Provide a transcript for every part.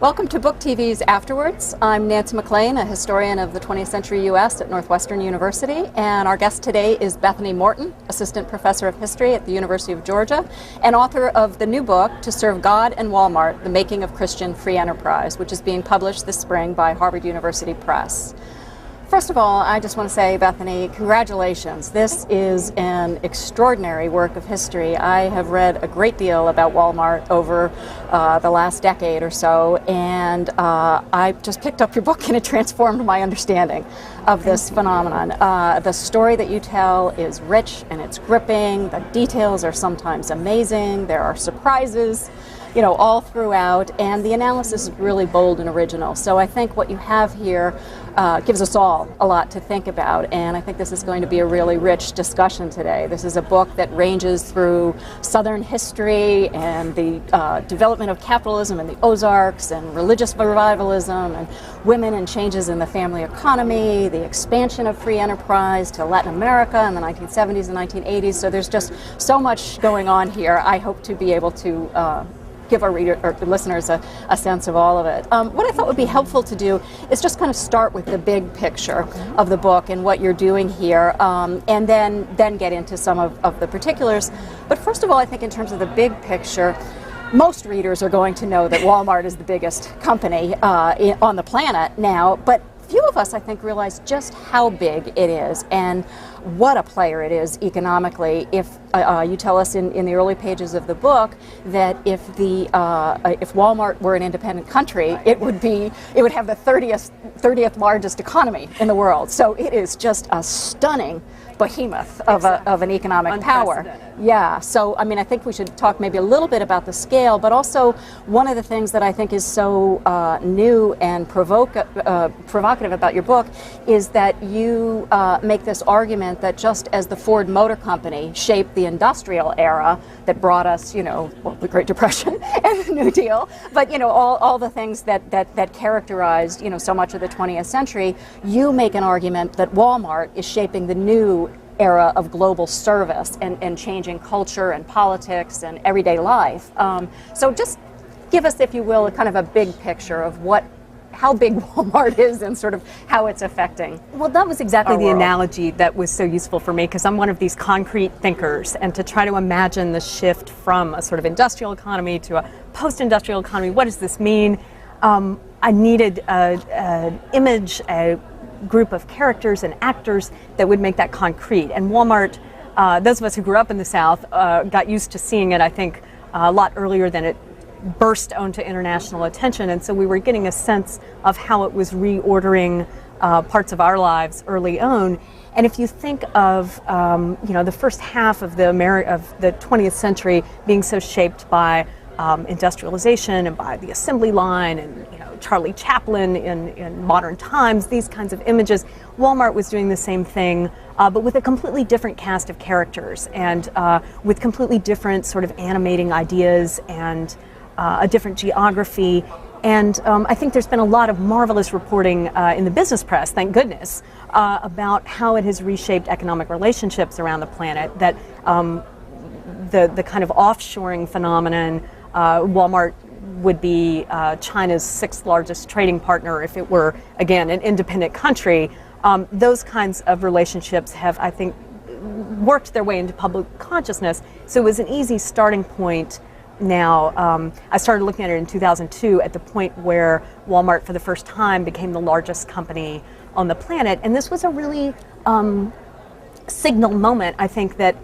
Welcome to Book TV's Afterwards. I'm Nancy McLean, a historian of the 20th century U.S. at Northwestern University, and our guest today is Bethany Morton, assistant professor of history at the University of Georgia, and author of the new book, To Serve God and Walmart, The Making of Christian Free Enterprise, which is being published this spring by Harvard University Press. First of all, I just want to say, Bethany, congratulations. This is an extraordinary work of history. I have read a great deal about Walmart over the last decade or so, and I just picked up your book and it transformed my understanding of this phenomenon. The story that you tell is rich and it's gripping. The details are sometimes amazing. There are surprises, all throughout, and the analysis is really bold and original. So I think what you have here gives us all a lot to think about, and I think this is going to be a really rich discussion today. This is a book that ranges through Southern history and the development of capitalism in the Ozarks and religious revivalism and women and changes in the family economy, the expansion of free enterprise to Latin America in the 1970s and 1980s. So there's just so much going on here. I hope to be able to give our listeners a sense of all of it. What I thought would be helpful to do is just kind of start with the big picture of the book and what you're doing here, and then get into some of the particulars. But first of all, I think in terms of the big picture, most readers are going to know that Walmart is the biggest company on the planet now, but few of us, I think, realize just how big it is and what a player it is economically. If you tell us in the early pages of the book that if Walmart were an independent country, it would have the 30th largest economy in the world. So it is just a stunning behemoth of an economic power. Yeah, so I mean, I think we should talk maybe a little bit about the scale, but also one of the things that I think is so new and provocative about your book is that you make this argument that just as the Ford Motor Company shaped the industrial era that brought us, the Great Depression and the New Deal, but all the things that characterized so much of the 20th century, you make an argument that Walmart is shaping the new era of global service and changing culture and politics and everyday life. So just give us, if you will, kind of a big picture of how big Walmart is and sort of how it's affecting. Well, that was exactly the analogy that was so useful for me, because I'm one of these concrete thinkers, and to try to imagine the shift from a sort of industrial economy to a post-industrial economy, what does this mean? I needed an image, a group of characters and actors that would make that concrete. And Walmart, those of us who grew up in the South, got used to seeing it, I think, a lot earlier than it burst onto international attention, and so we were getting a sense of how it was reordering parts of our lives early on. And if you think of the first half of the 20th century being so shaped by industrialization and by the assembly line and Charlie Chaplin in modern times, these kinds of images, Walmart was doing the same thing, but with a completely different cast of characters and with completely different sort of animating ideas and a different geography. And I think there's been a lot of marvelous reporting in the business press, thank goodness, about how it has reshaped economic relationships around the planet, that the kind of offshoring phenomenon, Walmart would be China's 6th largest trading partner if it were, again, an independent country. Those kinds of relationships have, I think, worked their way into public consciousness. So it was an easy starting point. Now, I started looking at it in 2002 at the point where Walmart for the first time became the largest company on the planet. And this was a really signal moment, I think, that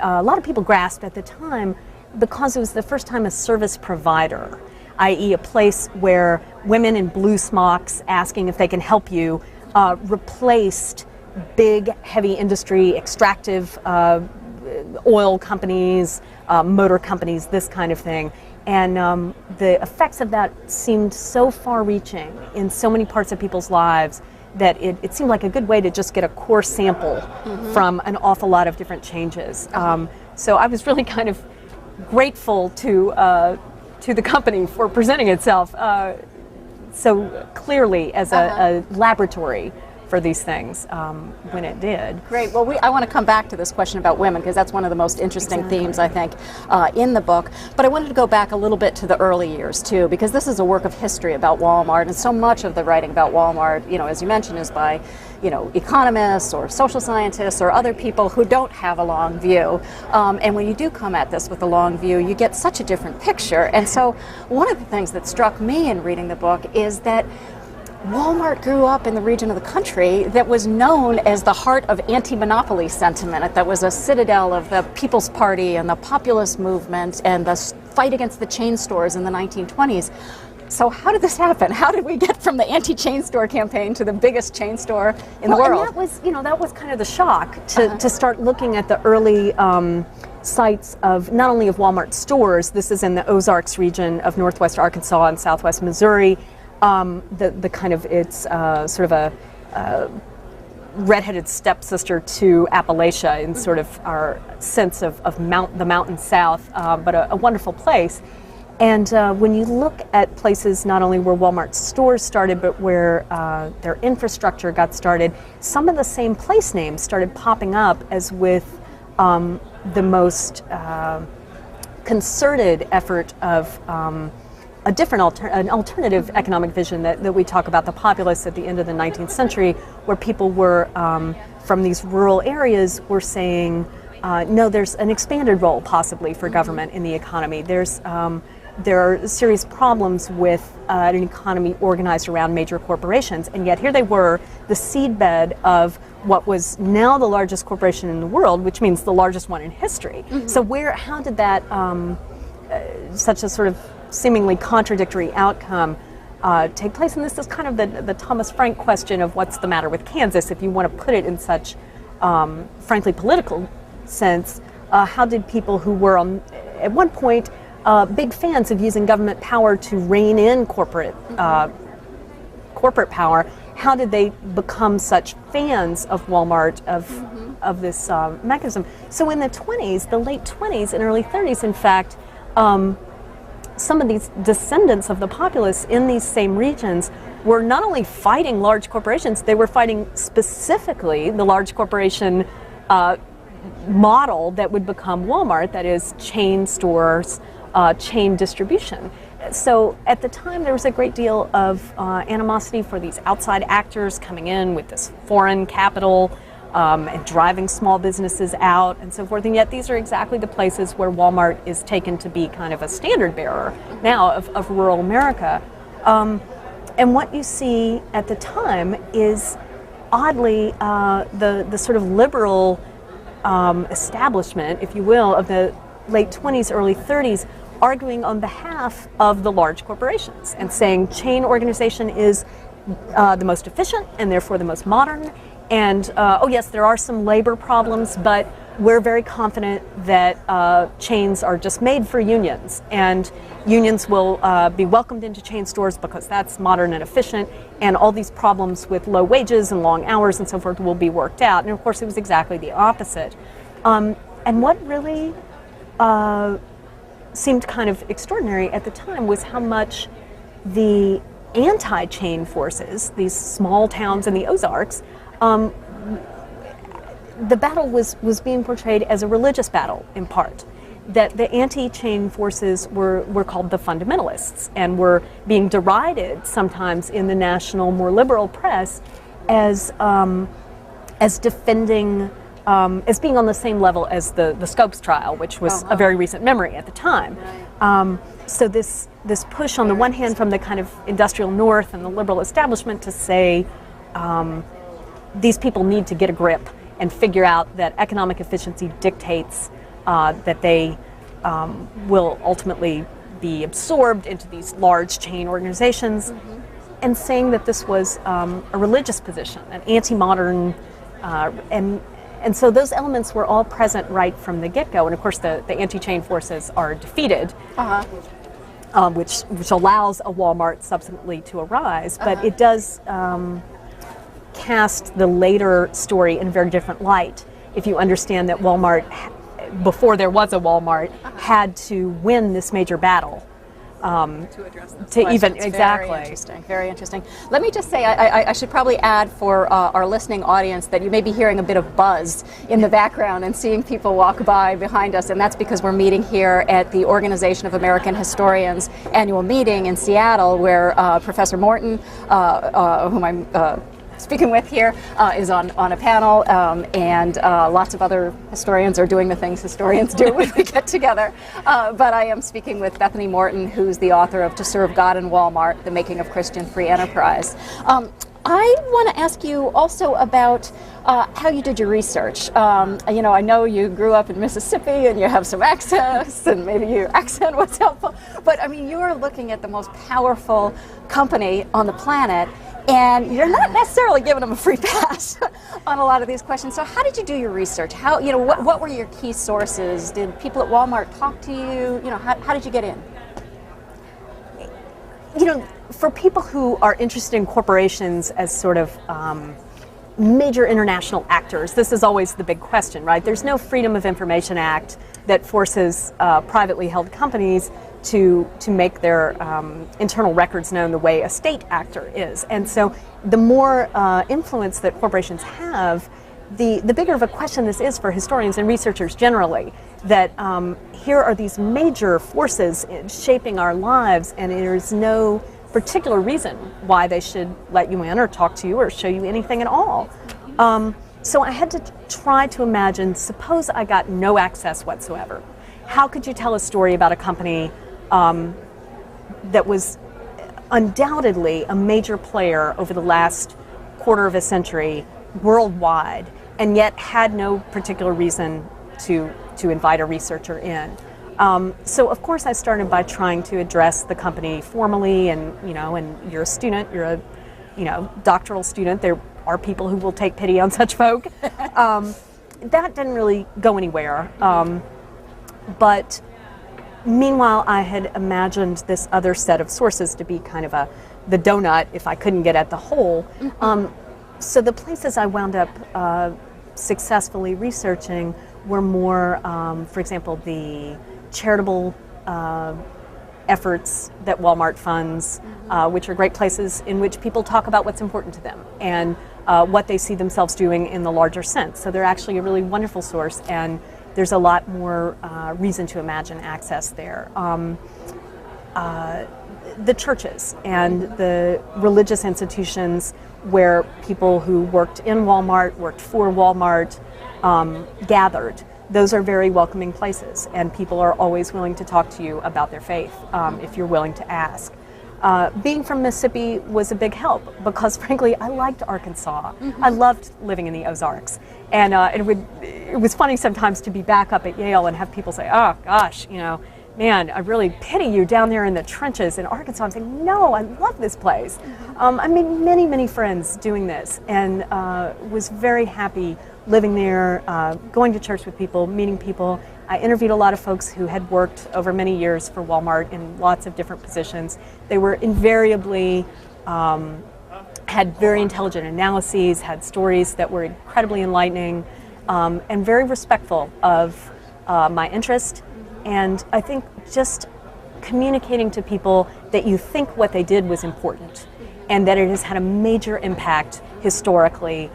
a lot of people grasped at the time, because it was the first time a service provider, i.e. a place where women in blue smocks asking if they can help you, replaced big, heavy industry, extractive oil companies, motor companies, this kind of thing. And the effects of that seemed so far-reaching in so many parts of people's lives that it seemed like a good way to just get a core sample from an awful lot of different changes. So I was really kind of grateful to the company for presenting itself so clearly as a laboratory for these things when it did. Great. Well, I want to come back to this question about women because that's one of the most interesting themes, I think, in the book. But I wanted to go back a little bit to the early years, too, because this is a work of history about Walmart, and so much of the writing about Walmart, as you mentioned, is by economists or social scientists or other people who don't have a long view. And when you do come at this with a long view, you get such a different picture. And so one of the things that struck me in reading the book is that Walmart grew up in the region of the country that was known as the heart of anti-monopoly sentiment. That was a citadel of the People's Party and the populist movement and the fight against the chain stores in the 1920s. So how did this happen? How did we get from the anti-chain store campaign to the biggest chain store in the world? And that was kind of the shock to start looking at the early sites of not only of Walmart stores. This is in the Ozarks region of northwest Arkansas and southwest Missouri. The kind of it's sort of a redheaded stepsister to Appalachia in sort of our sense of the mountain south, but a wonderful place. And when you look at places not only where Walmart stores started, but where their infrastructure got started, some of the same place names started popping up as with the most concerted effort of a different an alternative economic vision that we talk about, the populists at the end of the 19th century, where people were from these rural areas were saying, no, there's an expanded role possibly for government in the economy. There are serious problems with an economy organized around major corporations, and yet here they were, the seedbed of what was now the largest corporation in the world, which means the largest one in history. So how did that, such a sort of seemingly contradictory outcome take place? And this is kind of the Thomas Frank question of what's the matter with Kansas, if you want to put it in such, frankly, political sense. How did people who were at one point big fans of using government power to rein in corporate power, how did they become such fans of Walmart, of this mechanism? So in the 20s, the late 20s and early 30s, in fact, some of these descendants of the populists in these same regions were not only fighting large corporations, they were fighting specifically the large corporation model that would become Walmart, that is chain stores, chain distribution. So at the time there was a great deal of animosity for these outside actors coming in with this foreign capital and driving small businesses out and so forth, and yet these are exactly the places where Walmart is taken to be kind of a standard bearer now of rural America. And what you see at the time is, oddly, the sort of liberal establishment, if you will, of the late 20s, early 30s, arguing on behalf of the large corporations and saying chain organization is the most efficient and therefore the most modern. And oh yes, there are some labor problems, but we're very confident that chains are just made for unions, and unions will be welcomed into chain stores because that's modern and efficient, and all these problems with low wages and long hours and so forth will be worked out. And of course it was exactly the opposite. And what really seemed kind of extraordinary at the time was how much the anti-chain forces, these small towns in the Ozarks, the battle was being portrayed as a religious battle in part. That the anti-chain forces were called the fundamentalists and were being derided sometimes in the national, more liberal press as defending, as being on the same level as the Scopes trial, which was a very recent memory at the time. So this push on the one hand from the kind of industrial north and the liberal establishment to say these people need to get a grip and figure out that economic efficiency dictates that they will ultimately be absorbed into these large chain organizations, and saying that this was a religious position, an anti-modern, and so those elements were all present right from the get-go. And of course the anti-chain forces are defeated, which allows a Walmart subsequently to arise, but it does cast the later story in a very different light if you understand that Walmart, before there was a Walmart, had to win this major battle to address those to questions. even exactly. Very interesting. Very interesting. Let me just say, I should probably add for our listening audience that you may be hearing a bit of buzz in the background and seeing people walk by behind us, and that's because we're meeting here at the Organization of American Historians annual meeting in Seattle, where Professor Morton, whom I'm speaking with here, is on a panel, and lots of other historians are doing the things historians do when we get together. But I am speaking with Bethany Morton, who's the author of To Serve God in Walmart, The Making of Christian Free Enterprise. I want to ask you also about how you did your research. You know, I know you grew up in Mississippi and you have some accents, and maybe your accent was helpful, but I mean, you are looking at the most powerful company on the planet, and you're not necessarily giving them a free pass on a lot of these questions. So how did you do your research? How, you know, what were your key sources? Did people at Walmart talk to you? You know, how did you get in? You know, for people who are interested in corporations as sort of major international actors, this is always the big question, right? There's no Freedom of Information Act that forces privately held companies to make their internal records known the way a state actor is. And so the more influence that corporations have, the bigger of a question this is for historians and researchers generally, that here are these major forces shaping our lives, and there's no particular reason why they should let you in or talk to you or show you anything at all. So I had to try to imagine, suppose I got no access whatsoever. How could you tell a story about a company that was undoubtedly a major player over the last quarter of a century worldwide, and yet had no particular reason to invite a researcher in? So of course I started by trying to address the company formally, and you know, and you're a student, you're a doctoral student. There are people who will take pity on such folk. That didn't really go anywhere. But meanwhile, I had imagined this other set of sources to be kind of the donut if I couldn't get at the whole. So the places I wound up successfully researching were more, for example, the charitable efforts that Walmart funds, which are great places in which people talk about what's important to them and what they see themselves doing in the larger sense. So they're actually a really wonderful source, and there's a lot more reason to imagine access there. The churches and the religious institutions where people who worked in Walmart, worked for Walmart, gathered. Those are very welcoming places, and people are always willing to talk to you about their faith if you're willing to ask. Being from Mississippi was a big help because, frankly, I liked Arkansas. I loved living in the Ozarks, and it was funny sometimes to be back up at Yale and have people say, "Oh gosh, you know, man, I really pity you down there in the trenches in Arkansas." I'm saying, "No, I love this place." I made many friends doing this, and was very happy living there, going to church with people, meeting people. I interviewed a lot of folks who had worked over many years for Walmart in lots of different positions. They were invariably had very intelligent analyses, had stories that were incredibly enlightening, and very respectful of my interest. And I think just communicating to people that you think what they did was important and that it has had a major impact historically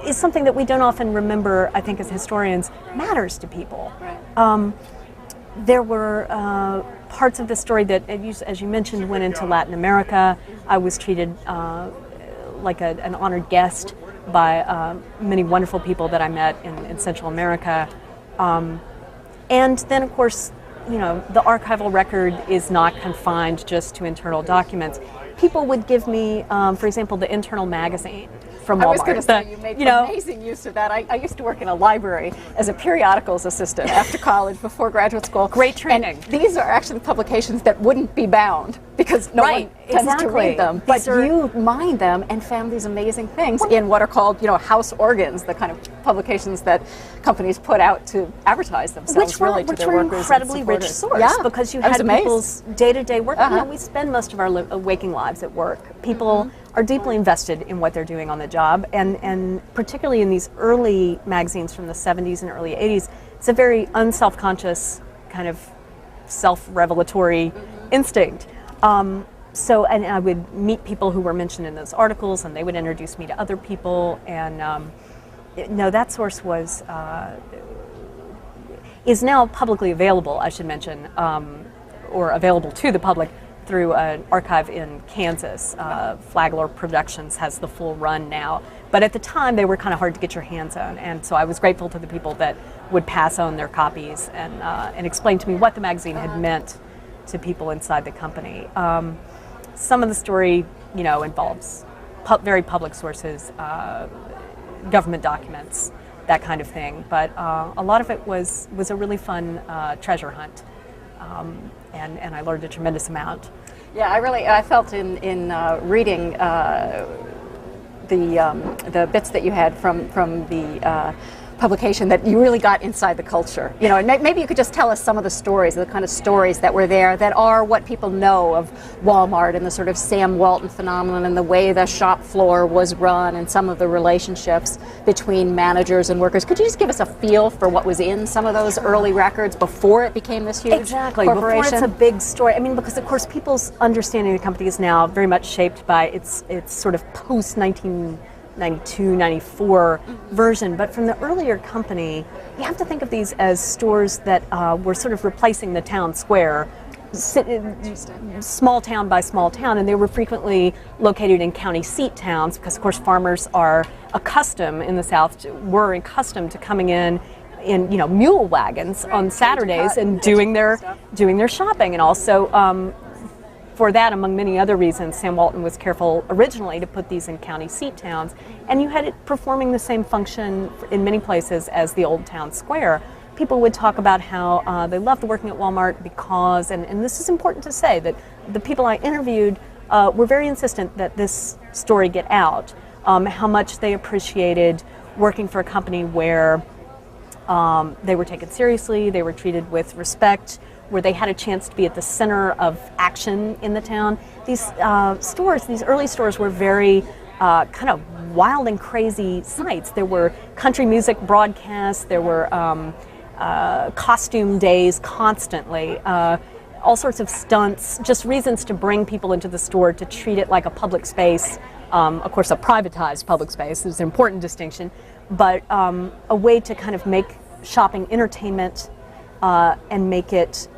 is something that we don't often remember, I think, as historians, matters to people. Right. There were parts of the story that, as you mentioned, went into Latin America. I was treated like an honored guest by many wonderful people that I met in Central America. And then, of course, you know, the archival record is not confined just to internal documents. People would give me, for example, the internal magazine from Walmart. I was going to say, you made amazing use of that. I used to work in a library as a periodicals assistant after college, before graduate school. Great training. And these are actually publications that wouldn't be bound because no one tends to read them. But you mined them and found these amazing things in what are called, you know, house organs, the kind of publications that companies put out to advertise themselves, which were an incredibly rich source, because you had people's day-to-day work. You know, we spend most of our waking lives at work. People are deeply invested in what they're doing on the job, and particularly in these early magazines from the 70s and early 80s, it's a very unself-conscious kind of self-revelatory instinct. And I would meet people who were mentioned in those articles, and they would introduce me to other people. And no, that source is now publicly available, I should mention, or available to the public through an archive in Kansas. Flagler Productions has the full run now. But at the time, they were kind of hard to get your hands on, and so I was grateful to the people that would pass on their copies and explain to me what the magazine had meant to people inside the company. Some of the story, involves very public sources, government documents, that kind of thing. But a lot of it was a really fun treasure hunt, and I learned a tremendous amount. Yeah, I felt in reading the bits that you had from the publication that you really got inside the culture. And maybe you could just tell us some of the stories, the kind of stories that were there that are what people know of Walmart and the sort of Sam Walton phenomenon and the way the shop floor was run and some of the relationships between managers and workers. Could you just give us a feel for what was in some of those early records before it became this huge corporation? Before it's a big story. I mean, because of course people's understanding of the company is now very much shaped by its sort of post-1992, 94 version, but from the earlier company, you have to think of these as stores that were sort of replacing the town square, small town by small town, and they were frequently located in county seat towns because, of course, farmers are accustomed in the South, were accustomed to coming in mule wagons on Saturdays and doing their shopping, and also. For that, among many other reasons, Sam Walton was careful originally to put these in county seat towns, and you had it performing the same function in many places as the old town square. People would talk about how they loved working at Walmart because, and this is important to say, that the people I interviewed were very insistent that this story get out, how much they appreciated working for a company where they were taken seriously, they were treated with respect, where they had a chance to be at the center of action in the town. These these early stores were very kind of wild and crazy sites. There were country music broadcasts, there were costume days constantly, all sorts of stunts, just reasons to bring people into the store, to treat it like a public space. Of course, a privatized public space is an important distinction, but a way to kind of make shopping entertainment and make it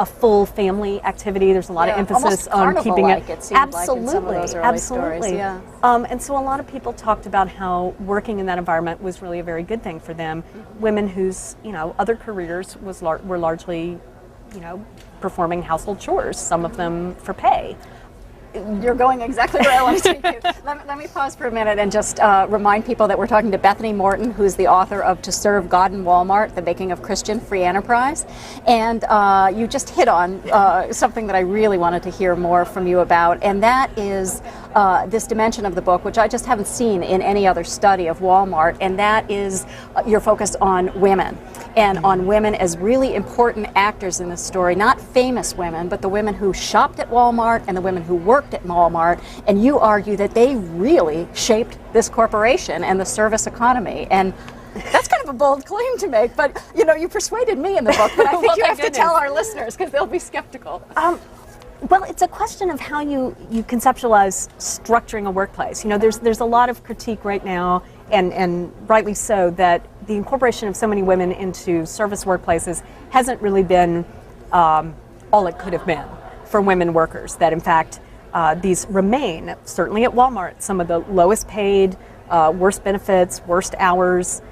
a full family activity. There's a lot of emphasis on keeping it. Absolutely. And so a lot of people talked about how working in that environment was really a very good thing for them. Women whose other careers were largely performing household chores, some of them for pay. You're going exactly where I want to take you. Let me pause for a minute and just remind people that we're talking to Bethany Morton, who's the author of To Serve God in Walmart, The Making of Christian Free Enterprise. And you just hit on something that I really wanted to hear more from you about, and that is this dimension of the book, which I just haven't seen in any other study of Walmart, and that is your focus on women, and on women as really important actors in this story, not famous women, but the women who shopped at Walmart and the women who worked at Walmart, and you argue that they really shaped this corporation and the service economy. And that's kind of a bold claim to make, but you persuaded me in the book, but I think you have to tell our listeners because they'll be skeptical. Well, it's a question of how you conceptualize structuring a workplace. There's a lot of critique right now, and rightly so, that the incorporation of so many women into service workplaces hasn't really been all it could have been for women workers, that in fact these remain, certainly at Walmart, some of the lowest paid, worst benefits, worst hours.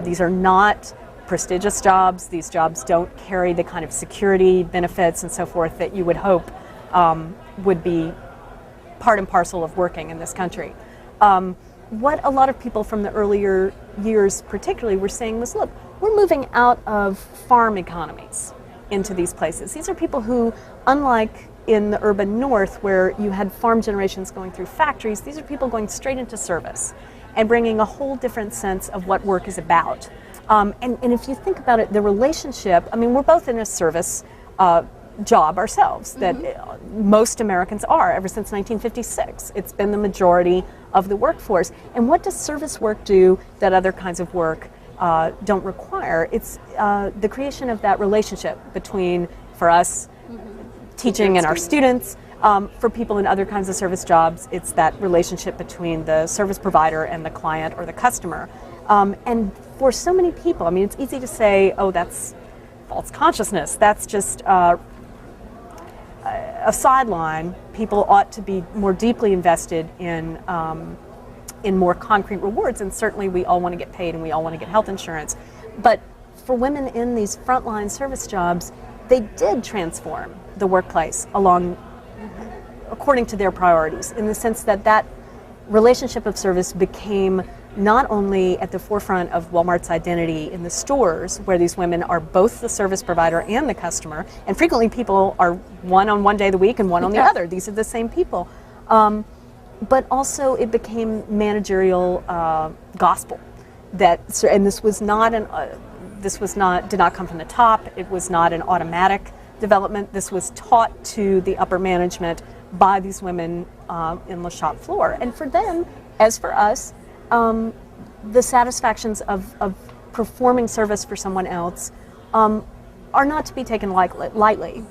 These are not prestigious jobs. These jobs don't carry the kind of security benefits and so forth that you would hope would be part and parcel of working in this country. What a lot of people from the earlier years particularly were saying was, look, we're moving out of farm economies into these places. These are people who, unlike in the urban north where you had farm generations going through factories, these are people going straight into service and bringing a whole different sense of what work is about. And if you think about it, the relationship, I mean, we're both in a service job ourselves, that most Americans are ever since 1956. It's been the majority of the workforce. And what does service work do that other kinds of work don't require? It's the creation of that relationship between, for us, teaching and our students. For people in other kinds of service jobs, it's that relationship between the service provider and the client or the customer. And for so many people, I mean, it's easy to say, oh, that's false consciousness. That's just a sideline. People ought to be more deeply invested in more concrete rewards, and certainly we all want to get paid and we all want to get health insurance. But for women in these frontline service jobs, they did transform the workplace according to their priorities, in the sense that that relationship of service became not only at the forefront of Walmart's identity in the stores, where these women are both the service provider and the customer, and frequently people are one on one day of the week and one on the other. These are the same people. But also it became managerial gospel. And this was not did not come from the top. It was not an automatic development. This was taught to the upper management by these women in the shop floor. And for them, as for us, the satisfactions of performing service for someone else are not to be taken lightly.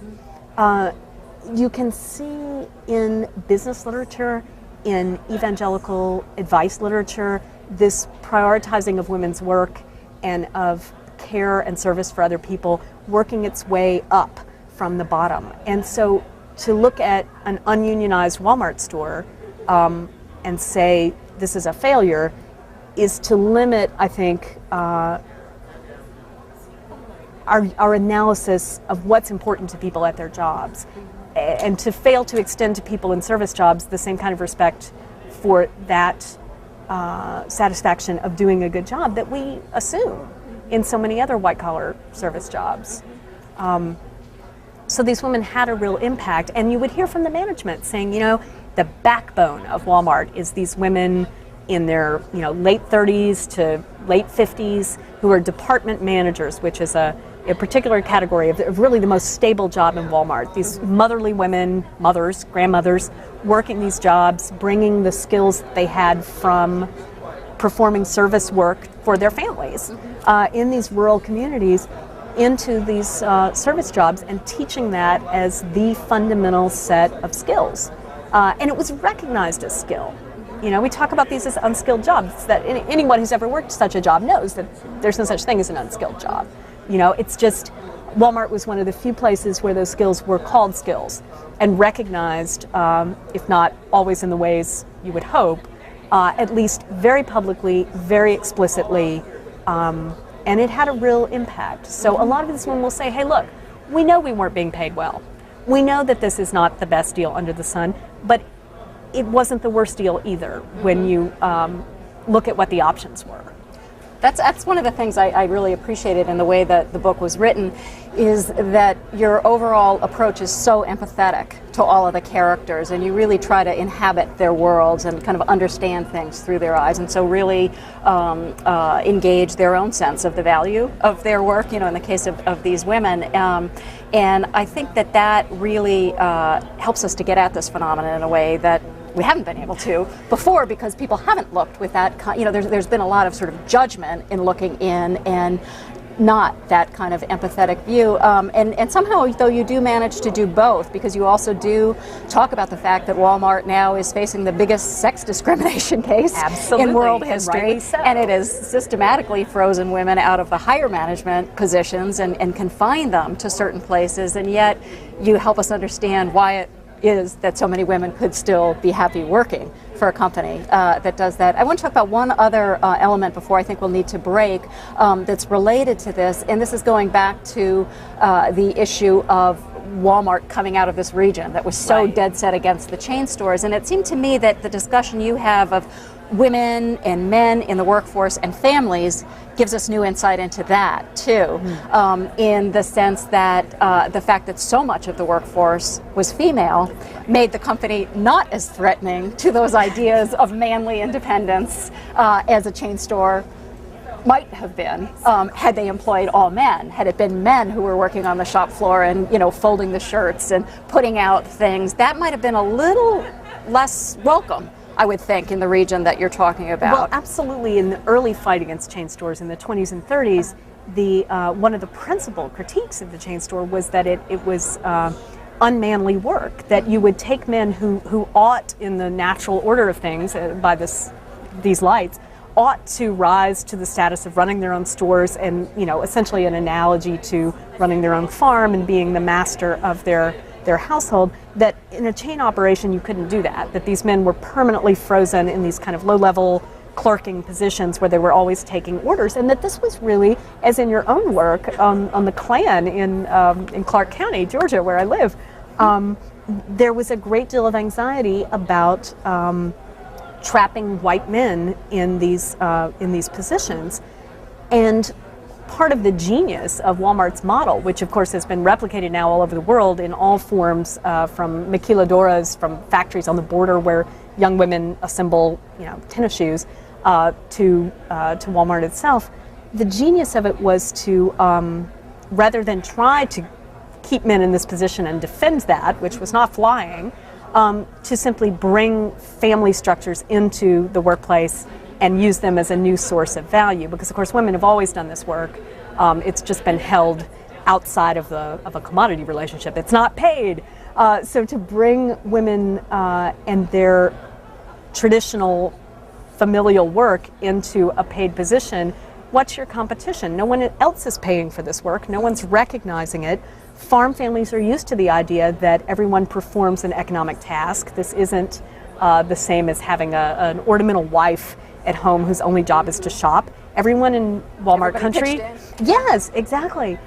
You can see in business literature, in evangelical advice literature, this prioritizing of women's work and of care and service for other people working its way up from the bottom. And so to look at an ununionized Walmart store and say this is a failure is to limit, I think, our analysis of what's important to people at their jobs, and to fail to extend to people in service jobs the same kind of respect for that satisfaction of doing a good job that we assume in so many other white-collar service jobs. So these women had a real impact, and you would hear from the management saying, you know, the backbone of Walmart is these women in their late 30s to late 50s who are department managers, which is a particular category of really the most stable job in Walmart. These motherly women, mothers, grandmothers, working these jobs, bringing the skills that they had from performing service work for their families in these rural communities into these service jobs, and teaching that as the fundamental set of skills. And it was recognized as skill. You know, we talk about these as unskilled jobs, that anyone who's ever worked such a job knows that there's no such thing as an unskilled job. You know, it's just Walmart was one of the few places where those skills were called skills and recognized, if not always in the ways you would hope, at least very publicly, very explicitly, and it had a real impact. So a lot of these women will say, hey, look, we know we weren't being paid well. We know that this is not the best deal under the sun, but it wasn't the worst deal either when you look at what the options were. That's one of the things I really appreciated in the way that the book was written, is that your overall approach is so empathetic to all of the characters, and you really try to inhabit their worlds and kind of understand things through their eyes, and so really engage their own sense of the value of their work, in the case of these women. And I think that really helps us to get at this phenomenon in a way that we haven't been able to before, because people haven't looked with that there's been a lot of sort of judgment in looking in, and not that kind of empathetic view. And somehow, though, you do manage to do both, because you also do talk about the fact that Walmart now is facing the biggest sex discrimination case in world history, and it has systematically frozen women out of the higher management positions and confined them to certain places, and yet you help us understand why it is that so many women could still be happy working for a company that does that. I want to talk about one other element before I think we'll need to break that's related to this, and this is going back to the issue of Walmart coming out of this region that was so dead set against the chain stores. And it seemed to me that the discussion you have of women and men in the workforce and families gives us new insight into that too, in the sense that the fact that so much of the workforce was female made the company not as threatening to those ideas of manly independence as a chain store might have been had they employed all men. Had it been men who were working on the shop floor and folding the shirts and putting out things, that might have been a little less welcome, I would think, in the region that you're talking about. Well, absolutely. In the early fight against chain stores in the 20s and 30s, one of the principal critiques of the chain store was that it was unmanly work, that you would take men who ought, in the natural order of things, by these lights, ought to rise to the status of running their own stores and, essentially an analogy to running their own farm and being the master of their household, that in a chain operation you couldn't do that these men were permanently frozen in these kind of low-level clerking positions where they were always taking orders, and that this was really, as in your own work on the Klan in Clark County, Georgia, where I live, there was a great deal of anxiety about trapping white men in these positions. And part of the genius of Walmart's model, which of course has been replicated now all over the world in all forms, from maquiladoras, from factories on the border where young women assemble, tennis shoes, to Walmart itself. The genius of it was to, rather than try to keep men in this position and defend that, which was not flying, to simply bring family structures into the workplace and use them as a new source of value. Because of course women have always done this work. It's just been held outside of a commodity relationship. It's not paid. So to bring women and their traditional familial work into a paid position, what's your competition? No one else is paying for this work. No one's recognizing it. Farm families are used to the idea that everyone performs an economic task. This isn't the same as having an ornamental wife at home whose only job is to shop. Everyone in Walmart country, yes, exactly.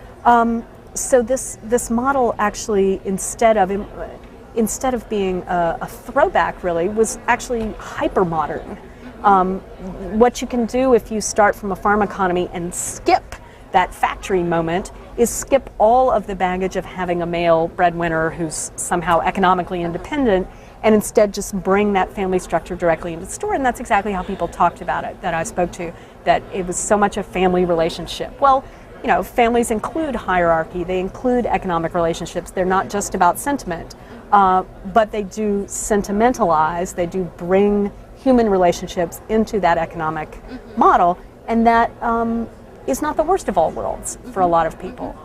So this model actually, instead of being a throwback, really, was actually hyper modern. What you can do if you start from a farm economy and skip that factory moment is skip all of the baggage of having a male breadwinner who's somehow economically independent, and instead just bring that family structure directly into the store. And that's exactly how people talked about it that I spoke to, that it was so much a family relationship. Well, families include hierarchy, they include economic relationships. They're not just about sentiment, but they do sentimentalize, they do bring human relationships into that economic model, and that is not the worst of all worlds for a lot of people.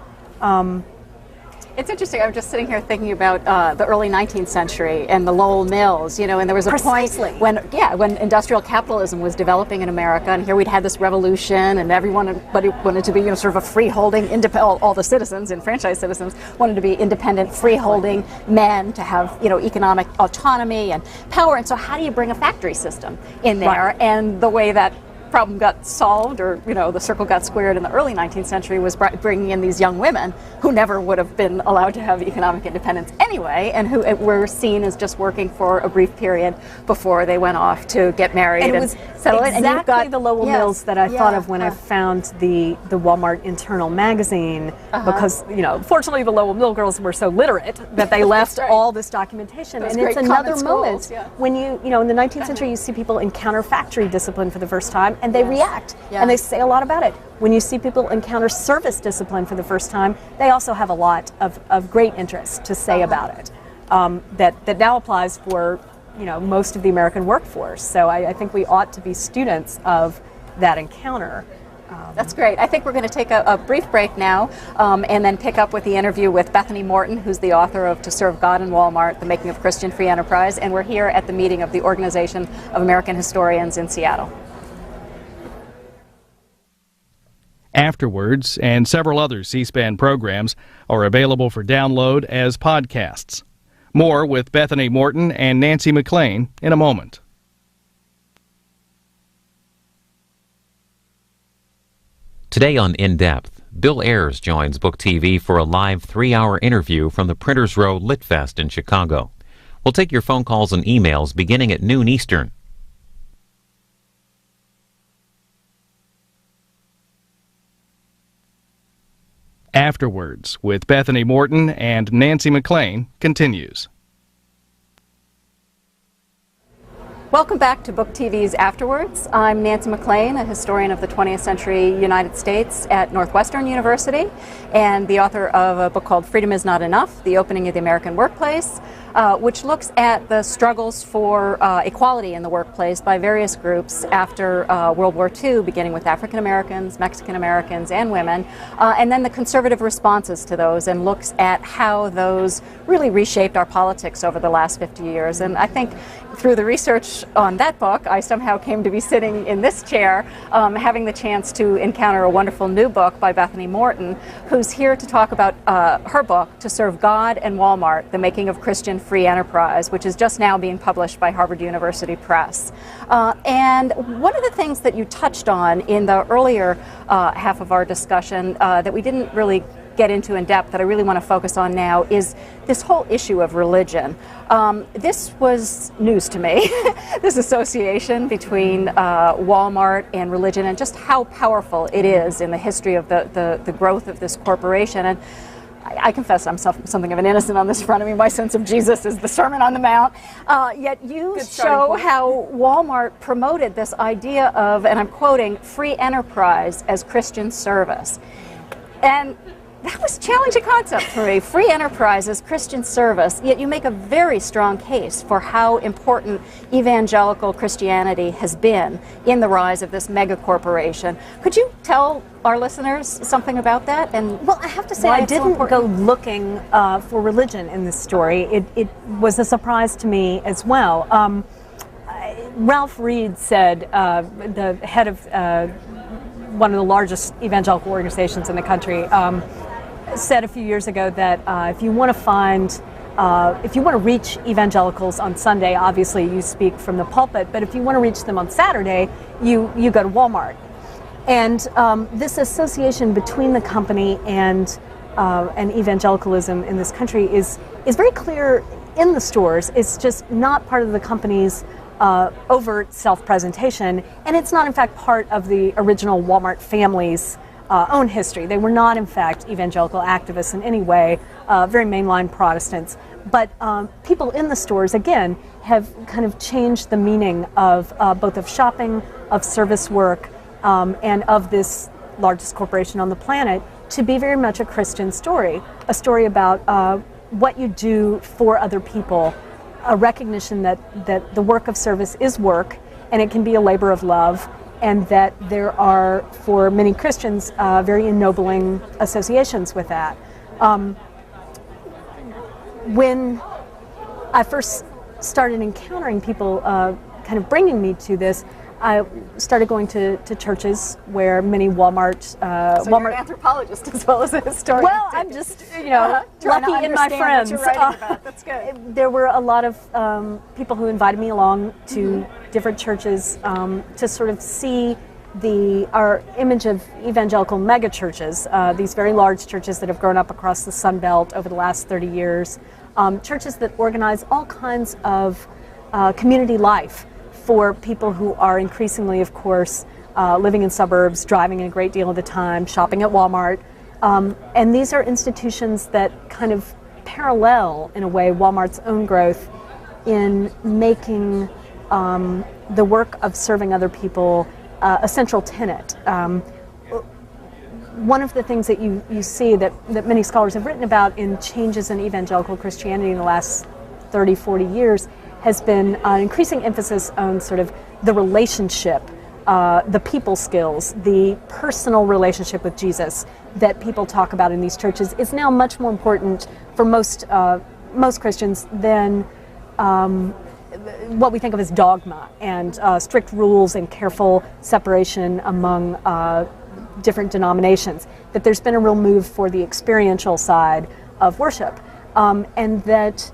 It's interesting. I'm just sitting here thinking about the early 19th century and the Lowell mills, and there was a Precisely. point when industrial capitalism was developing in America, and here we'd had this revolution, and everybody wanted to be, sort of a free-holding, all the citizens, enfranchised citizens, wanted to be independent, free-holding men to have, economic autonomy and power. And so how do you bring a factory system in there? Right. And the way that problem got solved, or the circle got squared in the early 19th century, was bringing in these young women who never would have been allowed to have economic independence anyway, and who were seen as just working for a brief period before they went off to get married and it was settle exactly it. And you've got the Lowell mills that I thought of when I found the Walmart internal magazine, because fortunately the Lowell mill girls were so literate that they left right. all this documentation. And it's another moment when in the 19th century you see people encounter factory discipline for the first time, and they react, and they say a lot about it. When you see people encounter service discipline for the first time, they also have a lot of great interest to say about it. That now applies for most of the American workforce. So I think we ought to be students of that encounter. That's great. I think we're going to take a brief break now, and then pick up with the interview with Bethany Morton, who's the author of To Serve God in Walmart, The Making of Christian Free Enterprise, and we're here at the meeting of the Organization of American Historians in Seattle. Afterwards, and several other C-SPAN programs are available for download as podcasts. More with Bethany Morton and Nancy McLean in a moment. Today on In Depth, Bill Ayers joins Book TV for a live 3-hour interview from the Printers Row Lit Fest in Chicago. We'll take your phone calls and emails beginning at noon Eastern. Afterwards, with Bethany Morton and Nancy McLean, continues. Welcome back to Book TV's Afterwards. I'm Nancy McLean, a historian of the 20th century United States at Northwestern University, and the author of a book called Freedom Is Not Enough, The Opening of the American Workplace. which looks at the struggles for equality in the workplace by various groups after World War II, beginning with African Americans, Mexican Americans, and women, and then the conservative responses to those, and looks at how those really reshaped our politics over the last 50 years. And I think through the research on that book, I somehow came to be sitting in this chair, having the chance to encounter a wonderful new book by Bethany Morton, who's here to talk about her book, To Serve God and Walmart, The Making of Christian Free Enterprise, which is just now being published by Harvard University Press. And one of the things that you touched on in the earlier half of our discussion that we didn't really get into in depth, that I really want to focus on now, is this whole issue of religion. This was news to me, this association between Walmart and religion, and just how powerful it is in the history of the growth of this corporation. And I confess I'm something of an innocent on this front. I mean, my sense of Jesus is the Sermon on the Mount. Yet you show how Walmart promoted this idea of, and I'm quoting, free enterprise as Christian service. And that was a challenging concept for me. Free enterprise as Christian service, yet you make a very strong case for how important evangelical Christianity has been in the rise of this mega corporation. Could you tell our listeners something about that? And well, I have to say, I didn't go looking for religion in this story. It was a surprise to me as well. Ralph Reed said, the head of one of the largest evangelical organizations in the country, said a few years ago that if you want to reach evangelicals on Sunday, obviously you speak from the pulpit, but if you want to reach them on Saturday, you go to Walmart. And this association between the company and evangelicalism in this country is very clear in the stores. It's just not part of the company's overt self-presentation, and it's not in fact part of the original Walmart family's own history. They were not, in fact, evangelical activists in any way, very mainline Protestants. But people in the stores, again, have kind of changed the meaning of both of shopping, of service work, and of this largest corporation on the planet to be very much a Christian story, a story about what you do for other people, a recognition that the work of service is work, and it can be a labor of love, and that there are, for many Christians, very ennobling associations with that. When I first started encountering people kind of bringing me to this, I started going to churches where many Walmart... So you're an anthropologist as well as a historian. Well, I'm just, lucky in my friends. That's good. There were a lot of people who invited me along to different churches to sort of see our image of evangelical mega churches, these very large churches that have grown up across the Sun Belt over the last 30 years, churches that organize all kinds of community life for people who are increasingly, of course, living in suburbs, driving a great deal of the time, shopping at Walmart. And these are institutions that kind of parallel, in a way, Walmart's own growth in making the work of serving other people a central tenet. One of the things that you see that many scholars have written about in changes in evangelical Christianity in the last 30, 40 years has been an increasing emphasis on sort of the relationship, the people skills, the personal relationship with Jesus that people talk about in these churches is now much more important for most Christians than what we think of as dogma and strict rules and careful separation among different denominations. That there's been a real move for the experiential side of worship, and that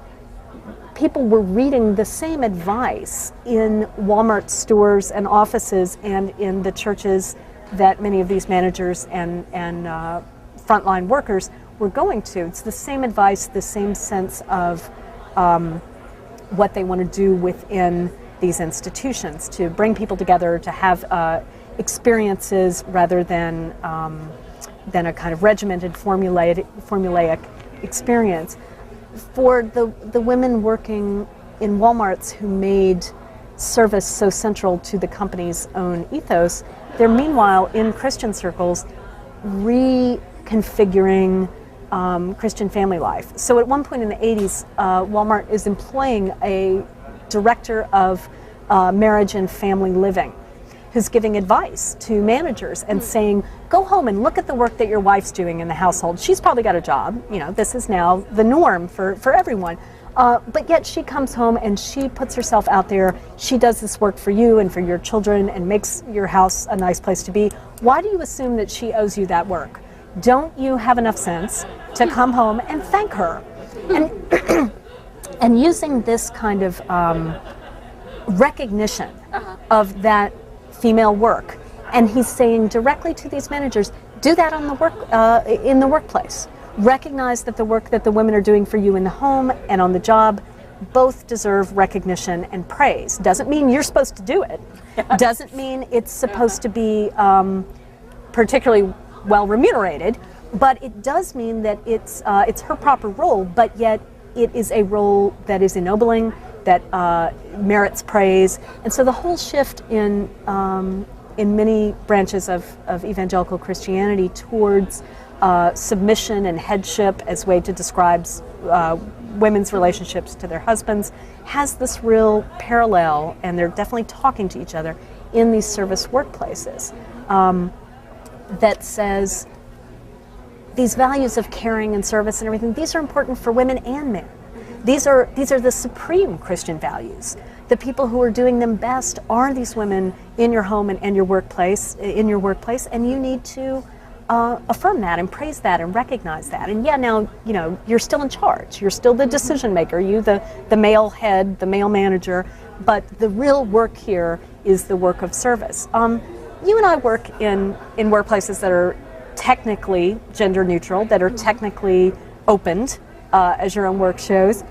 people were reading the same advice in Walmart stores and offices and in the churches that many of these managers and frontline workers were going to. It's the same advice, the same sense of what they want to do within these institutions, to bring people together, to have experiences rather than a kind of regimented, formulaic experience. For the women working in Walmarts who made service so central to the company's own ethos, they're meanwhile in Christian circles reconfiguring Christian family life. So at one point in the 80s, Walmart is employing a director of marriage and family living who's giving advice to managers and saying, go home and look at the work that your wife's doing in the household. She's probably got a job. You know, this is now the norm for everyone. But yet she comes home and she puts herself out there. She does this work for you and for your children and makes your house a nice place to be. Why do you assume that she owes you that work? Don't you have enough sense to come home and thank her? And, and using this kind of recognition of that female work. And he's saying directly to these managers, do that on the work, in the workplace. Recognize that the work that the women are doing for you in the home and on the job both deserve recognition and praise. Doesn't mean you're supposed to do it. Doesn't mean it's supposed to be particularly well remunerated, but it does mean that it's her proper role, but yet it is a role that is ennobling, that merits praise. And so the whole shift in many branches of evangelical Christianity towards submission and headship as a way to describe women's relationships to their husbands has this real parallel, and they're definitely talking to each other in these service workplaces, that says these values of caring and service and everything, these are important for women and men. These are the supreme Christian values. The people who are doing them best are these women in your home and your workplace, and you need to affirm that and praise that and recognize that. And yeah, now, you know, you're still in charge. You're still the decision maker. You, the male head, the male manager, but the real work here is the work of service. You and I work in workplaces that are technically gender neutral, that are technically opened, as your own work shows,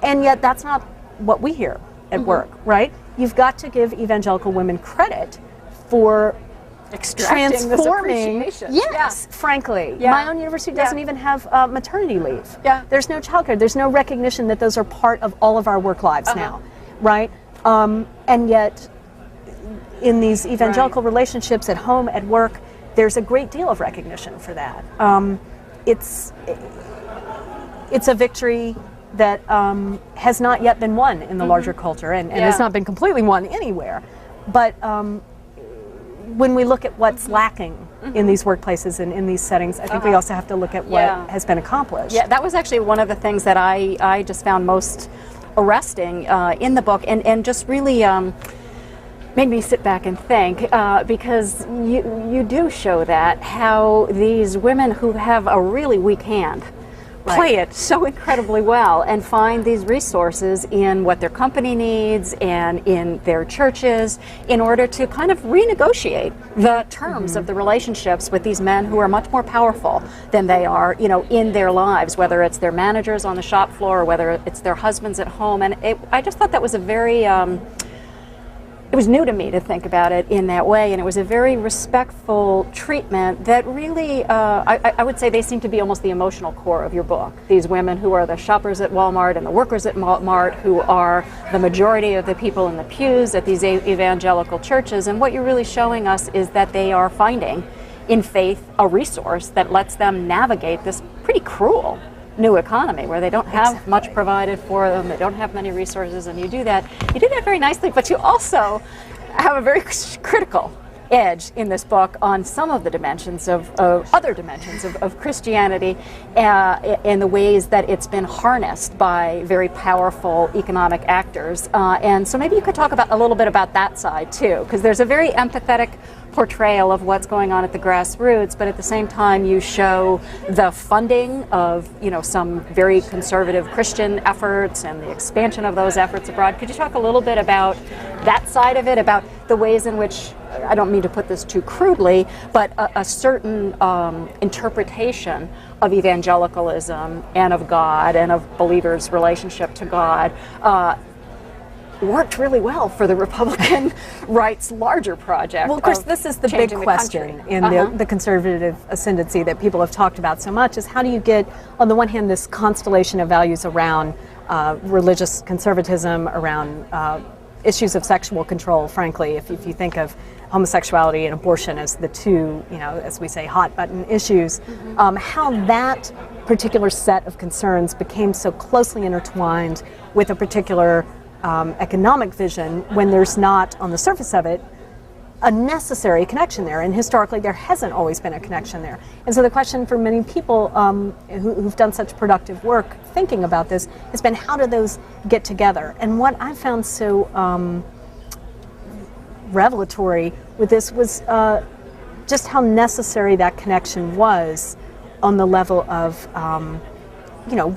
and yet that's not what we hear at work, right? You've got to give evangelical women credit for transforming. Yes, frankly. My own university doesn't even have maternity leave. There's no childcare. There's no recognition that those are part of all of our work lives now, right? And yet, in these evangelical relationships at home, at work, there's a great deal of recognition for that. It's a victory that has not yet been won in the larger culture, and has not been completely won anywhere. But when we look at what's lacking in these workplaces and in these settings, I think we also have to look at what has been accomplished. Yeah, that was actually one of the things that I just found most arresting in the book, and just really made me sit back and think, because you do show that, how these women who have a really weak hand play it so incredibly well and find these resources in what their company needs and in their churches in order to kind of renegotiate the terms of the relationships with these men who are much more powerful than they are, you know, in their lives, whether it's their managers on the shop floor or whether it's their husbands at home. And I just thought that was a very it was new to me to think about it in that way, and it was a very respectful treatment that really, I would say they seem to be almost the emotional core of your book. These women who are the shoppers at Walmart and the workers at Walmart, who are the majority of the people in the pews at these evangelical churches, and what you're really showing us is that they are finding in faith a resource that lets them navigate this pretty cruel new economy where they don't have much provided for them, they don't have many resources, and you do that very nicely, but you also have a very critical edge in this book on some of the dimensions of other dimensions of Christianity, and the ways that it's been harnessed by very powerful economic actors. And so maybe you could talk about a little bit about that side too, because there's a very empathetic portrayal of what's going on at the grassroots, but at the same time you show the funding of, you know, some very conservative Christian efforts and the expansion of those efforts abroad. Could you talk a little bit about that side of it, about the ways in which, I don't mean to put this too crudely, but a certain interpretation of evangelicalism and of God and of believers' relationship to God worked really well for the Republican right's larger project. Well, of course, this is the big question in the conservative ascendancy that people have talked about so much, is how do you get, on the one hand, this constellation of values around religious conservatism, around issues of sexual control, frankly, if you think of homosexuality and abortion as the two, as we say, hot button issues, how that particular set of concerns became so closely intertwined with a particular economic vision when there's not, on the surface of it, a necessary connection there, and historically there hasn't always been a connection there. And so the question for many people who've done such productive work thinking about this has been, how do those get together? And what I found so revelatory with this was just how necessary that connection was on the level of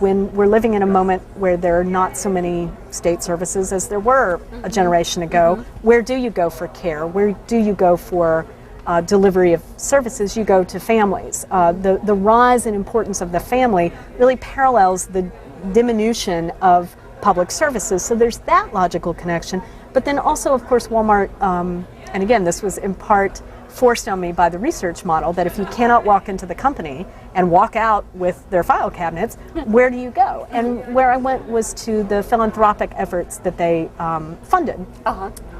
when we're living in a moment where there are not so many state services as there were a generation ago. Where do you go for care? Where do you go for delivery of services? You go to families. The rise in importance of the family really parallels the diminution of public services. So there's that logical connection. But then also, of course, Walmart, and again, this was in part forced on me by the research model, that if you cannot walk into the company and walk out with their file cabinets, where do you go? And where I went was to the philanthropic efforts that they funded.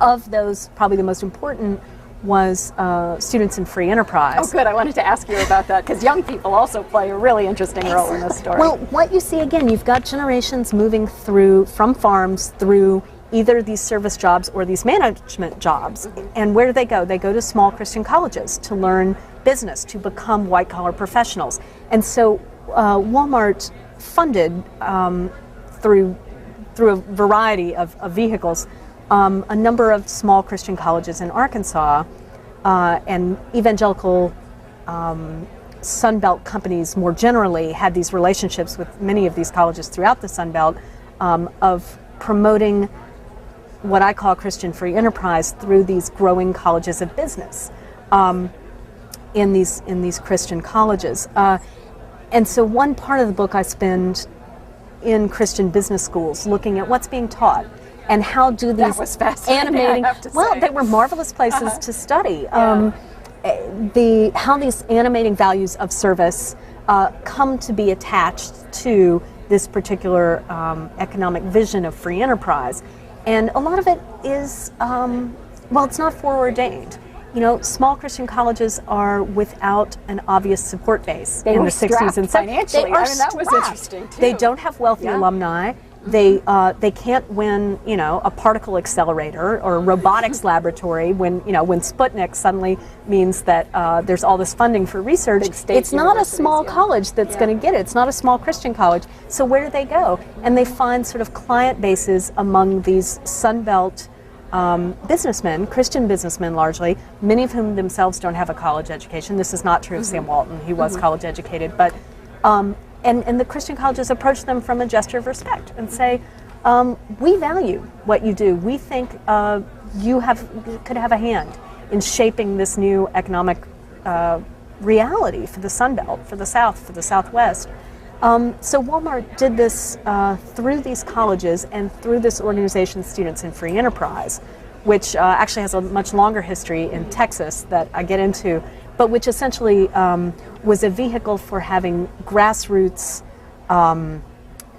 Of those, probably the most important was Students in Free Enterprise. Oh, good. I wanted to ask you about that, because young people also play a really interesting role in this story. Well, what you see, again, you've got generations moving through from farms through either these service jobs or these management jobs. And where do they go? They go to small Christian colleges to learn business, to become white-collar professionals. And so Walmart funded, through a variety of vehicles, a number of small Christian colleges in Arkansas, and evangelical Sun Belt companies more generally had these relationships with many of these colleges throughout the Sun Belt, of promoting what I call Christian free enterprise through these growing colleges of business in these Christian colleges. And so one part of the book I spend in Christian business schools looking at what's being taught and how do these that was fascinating, animating, I have to well, say. they were marvelous places to study. Yeah. How these animating values of service come to be attached to this particular economic vision of free enterprise. And a lot of it is, it's not foreordained. Small Christian colleges are without an obvious support base in the 60s and 70s. Financially. They are that was strapped. interesting too. They don't have wealthy alumni. They can't win, a particle accelerator or a robotics laboratory when Sputnik suddenly means that there's all this funding for research. It's not a small college that's going to get it. It's not a small Christian college. So where do they go? And they find sort of client bases among these Sun Belt businessmen, Christian businessmen largely, many of whom themselves don't have a college education. This is not true of Sam Walton. He was college educated, but and the Christian colleges approach them from a gesture of respect and say, we value what you do. We think you could have a hand in shaping this new economic reality for the Sun Belt, for the South, for the Southwest. So Walmart did this through these colleges and through this organization, Students in Free Enterprise, which actually has a much longer history in Texas that I get into, but which essentially was a vehicle for having grassroots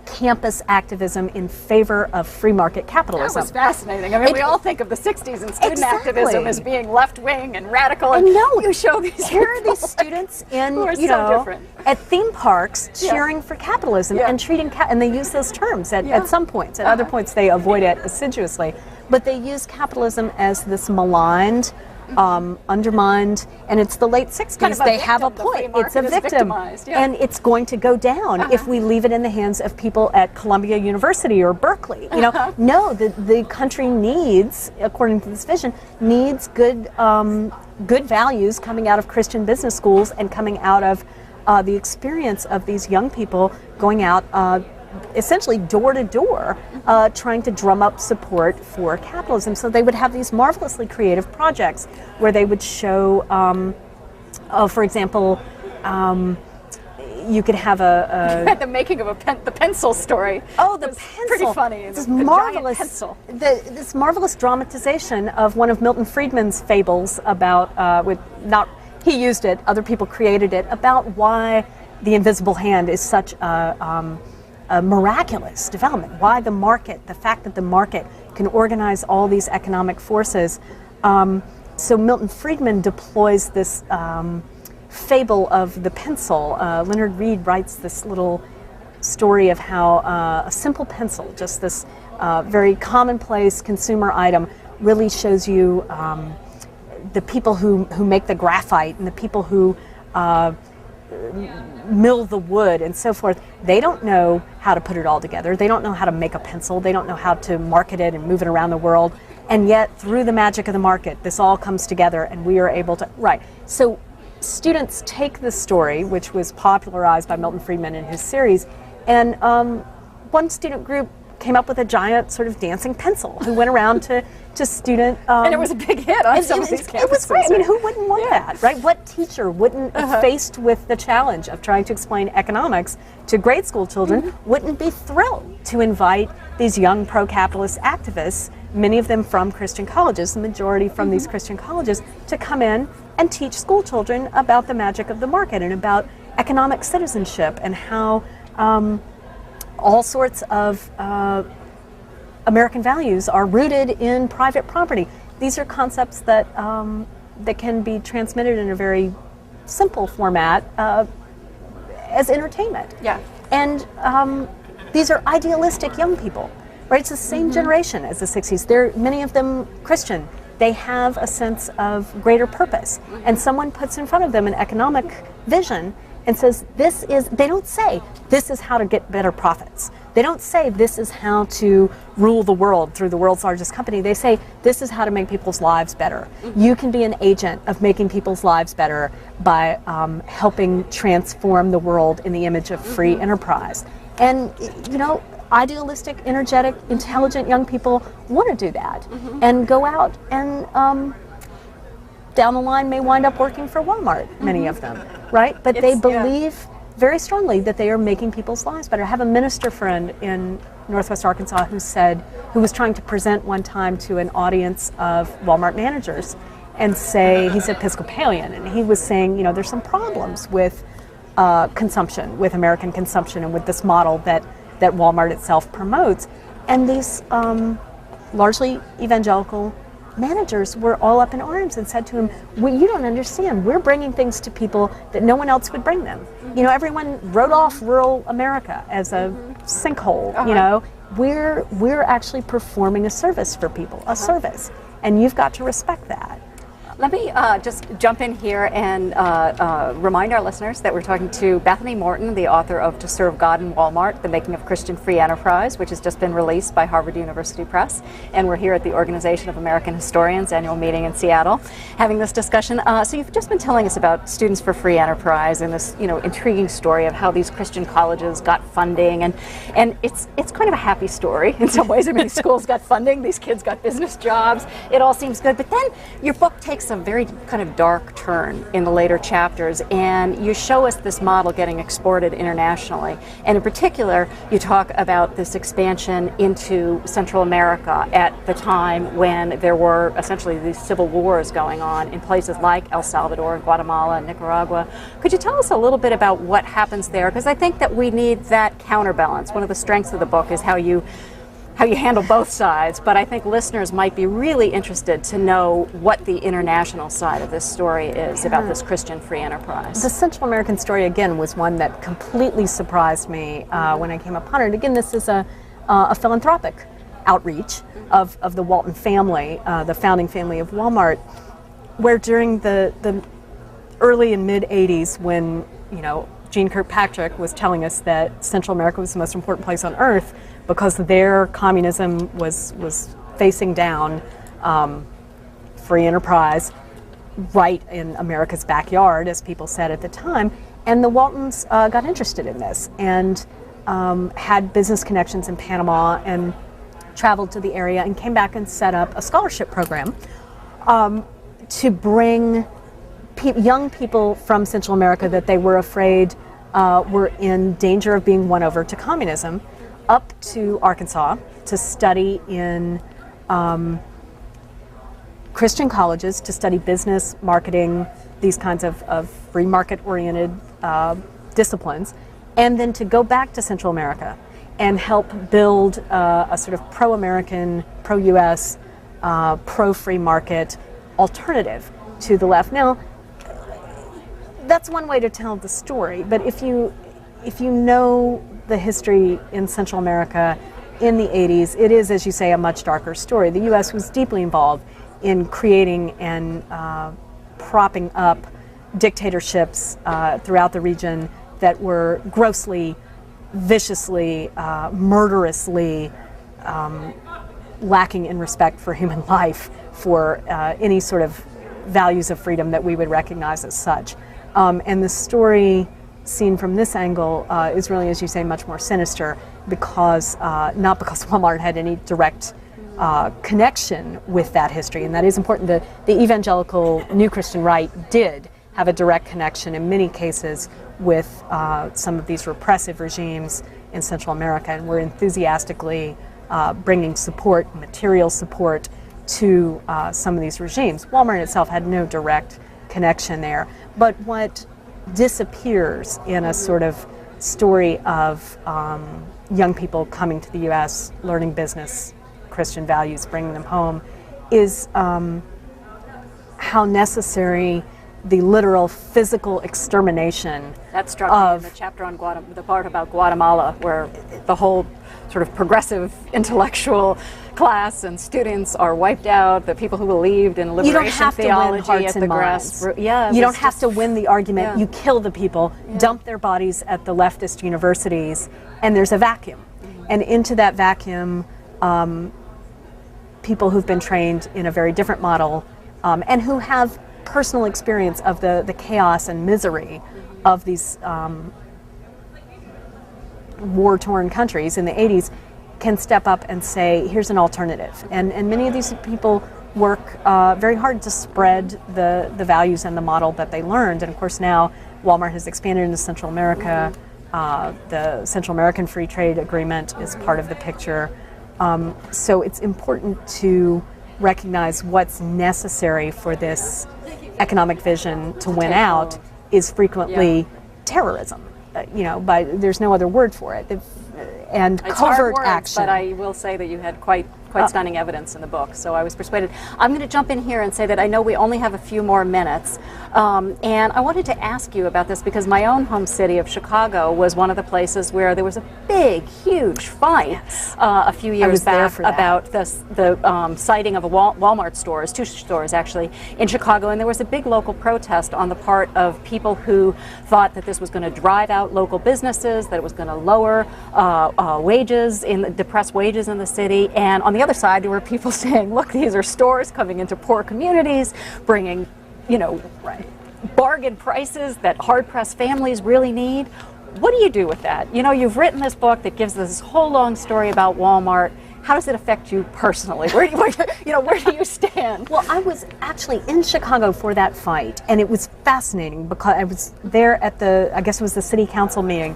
campus activism in favor of free market capitalism. That was fascinating. I mean, we all think of the 60s and student activism as being left-wing and radical. And no, you show these here are these students in, who are so different. At theme parks cheering for capitalism and treating, and they use those terms at some points. At other points, they avoid it assiduously. But they use capitalism as this maligned, undermined, and it's the late 60s. Kind of they have a point. It's a victim. And it's going to go down if we leave it in the hands of people at Columbia University or Berkeley. No, the country needs, according to this vision, needs good values coming out of Christian business schools and coming out of the experience of these young people going out essentially door to door, trying to drum up support for capitalism. So they would have these marvelously creative projects where they would show, for example, you could have the making of the pencil story. Oh, the pencil! Pretty funny. This marvelous pencil. This marvelous dramatization of one of Milton Friedman's fables about he used it, other people created it, about why the invisible hand is such a a miraculous development. Why the market? The fact that the market can organize all these economic forces. So Milton Friedman deploys this fable of the pencil. Leonard Read writes this little story of how a simple pencil, just this very commonplace consumer item, really shows you the people who make the graphite and the people who mill the wood and so forth. They don't know how to put it all together. They don't know how to make a pencil. They don't know how to market it and move it around the world. And yet, through the magic of the market, this all comes together and we are able to, right. So students take this story, which was popularized by Milton Friedman in his series, and one student group came up with a giant sort of dancing pencil who went around to student... and it was a big hit on some of these campuses. It was great. I mean, who wouldn't want that, right? What teacher wouldn't, faced with the challenge of trying to explain economics to grade school children, wouldn't be thrilled to invite these young pro-capitalist activists, many of them from Christian colleges, the majority from these Christian colleges, to come in and teach school children about the magic of the market and about economic citizenship and how all sorts of American values are rooted in private property. These are concepts that that can be transmitted in a very simple format as entertainment. Yeah. And these are idealistic young people, right? It's the same generation as the 60s. They're, many of them Christian. They have a sense of greater purpose. And someone puts in front of them an economic vision and says, this is, they don't say, this is how to get better profits. They don't say, this is how to rule the world through the world's largest company. They say, this is how to make people's lives better. You can be an agent of making people's lives better by helping transform the world in the image of free enterprise. And, you know, idealistic, energetic, intelligent young people want to do that and go out and down the line may wind up working for Walmart, many of them, right? But they believe very strongly that they are making people's lives better. I have a minister friend in Northwest Arkansas who was trying to present one time to an audience of Walmart managers and say, he's Episcopalian, and he was saying, you know, there's some problems with consumption, with American consumption and with this model that Walmart itself promotes. And these largely evangelical managers were all up in arms and said to him, well, you don't understand. We're bringing things to people that no one else would bring them. You know, everyone wrote off rural America as a sinkhole. You know, we're actually performing a service for people, a service. And you've got to respect that. Let me just jump in here and remind our listeners that we're talking to Bethany Morton, the author of To Serve God in Walmart, The Making of Christian Free Enterprise, which has just been released by Harvard University Press. And we're here at the Organization of American Historians annual meeting in Seattle having this discussion. So you've just been telling us about Students for Free Enterprise and this, you know, intriguing story of how these Christian colleges got funding. And it's kind of a happy story in some ways. I mean, these schools got funding, these kids got business jobs. It all seems good. But then your book takes a very kind of dark turn in the later chapters, and you show us this model getting exported internationally. And in particular, you talk about this expansion into Central America at the time when there were essentially these civil wars going on in places like El Salvador, Guatemala, Nicaragua. Could you tell us a little bit about what happens there? Because I think that we need that counterbalance. One of the strengths of the book is how you handle both sides, but I think listeners might be really interested to know what the international side of this story is about this Christian free enterprise. The Central American story, again, was one that completely surprised me when I came upon it. Again, this is a philanthropic outreach of the Walton family, the founding family of Walmart, where during the early and mid-'80s, when, you know, Gene Kirkpatrick was telling us that Central America was the most important place on earth because their communism was facing down free enterprise right in America's backyard, as people said at the time. And the Waltons got interested in this and had business connections in Panama and traveled to the area and came back and set up a scholarship program to bring young people from Central America that they were afraid were in danger of being won over to communism up to Arkansas to study in Christian colleges, to study business, marketing, these kinds of free market-oriented disciplines, and then to go back to Central America and help build a sort of pro-American, pro-U.S., pro-free market alternative to the left. Now, that's one way to tell the story, but if you know the history in Central America in the 80s, it is, as you say, a much darker story. The U.S. was deeply involved in creating and propping up dictatorships throughout the region that were grossly, viciously, murderously lacking in respect for human life, for any sort of values of freedom that we would recognize as such. And the story seen from this angle is really, as you say, much more sinister, because not because Walmart had any direct connection with that history, and that is important. The evangelical New Christian right did have a direct connection in many cases with some of these repressive regimes in Central America, and we're enthusiastically bringing support, material support, to some of these regimes. Walmart itself had no direct connection there, but what disappears in a sort of story of young people coming to the U.S., learning business, Christian values, bringing them home, is how necessary the literal physical extermination that struck me in the chapter on the part about Guatemala, where the whole sort of progressive intellectual class and students are wiped out. The people who believed in liberation theology at the grassroots. Yeah, you don't have to win the argument. Yeah. You kill the people, dump their bodies at the leftist universities, and there's a vacuum. And into that vacuum, people who've been trained in a very different model and who have personal experience of the chaos and misery of these war-torn countries in the 80s can step up and say, here's an alternative. And many of these people work very hard to spread the values and the model that they learned. And of course now Walmart has expanded into Central America. The Central American Free Trade Agreement is part of the picture. So it's important to recognize what's necessary for this economic vision to win out is frequently terrorism. There's no other word for it. And it's covert hard words, action. But I will say that you had quite stunning evidence in the book, so I was persuaded. I'm going to jump in here and say that I know we only have a few more minutes, and I wanted to ask you about this because my own home city of Chicago was one of the places where there was a big, huge fight a few years back about the siting of a Walmart stores, 2 stores actually, in Chicago, and there was a big local protest on the part of people who thought that this was going to drive out local businesses, that it was going to lower wages, depress wages in the city, and on the other side, there were people saying, look, these are stores coming into poor communities, bringing, bargain prices that hard-pressed families really need. What do you do with that? You've written this book that gives this whole long story about Walmart. How does it affect you personally? Where do you stand? Well, I was actually in Chicago for that fight, and it was fascinating because I was there at I guess it was the city council meeting,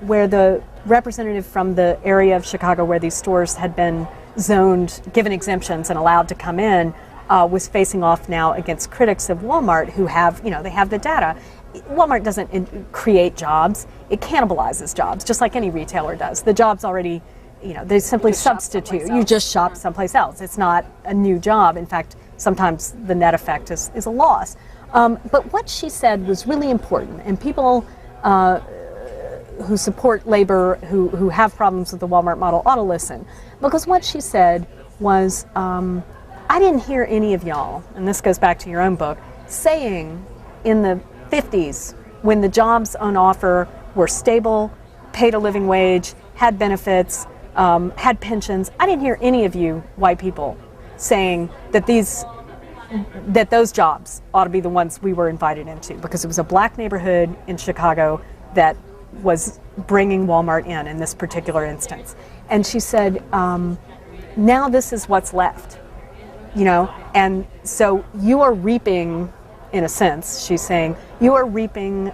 where the representative from the area of Chicago where these stores had been zoned, given exemptions and allowed to come in, was facing off now against critics of Walmart who have, they have the data. Walmart doesn't create jobs, it cannibalizes jobs, just like any retailer does. The jobs already, they simply substitute. You just shop someplace else. It's not a new job. In fact, sometimes the net effect is a loss. But what she said was really important, and people who support labor, who have problems with the Walmart model ought to listen. Because what she said was, I didn't hear any of y'all, and this goes back to your own book, saying in the 50s, when the jobs on offer were stable, paid a living wage, had benefits, had pensions, I didn't hear any of you white people saying that those jobs ought to be the ones we were invited into, because it was a black neighborhood in Chicago that was bringing Walmart in this particular instance. And she said, now this is what's left, and so you are reaping, in a sense, she's saying, you are reaping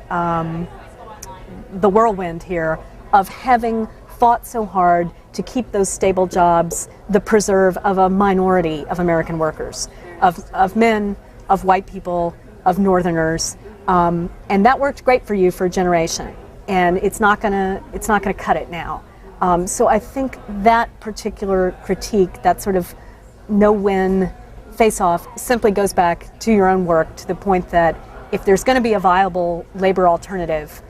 the whirlwind here of having fought so hard to keep those stable jobs, the preserve of a minority of American workers, of men, of white people, of Northerners, and that worked great for you for a generation. And it's not gonna cut it now. So I think that particular critique, that sort of no-win face-off, simply goes back to your own work, to the point that if there's going to be a viable labor alternative,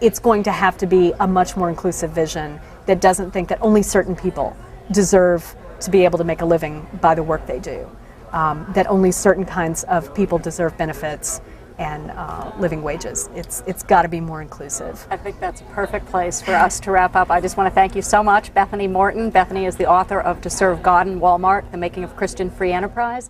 it's going to have to be a much more inclusive vision that doesn't think that only certain people deserve to be able to make a living by the work they do, that only certain kinds of people deserve benefits and living wages. It's got to be more inclusive. I think that's a perfect place for us to wrap up. I just want to thank you so much, Bethany Morton. Bethany is the author of To Serve God in Walmart, The Making of Christian Free Enterprise.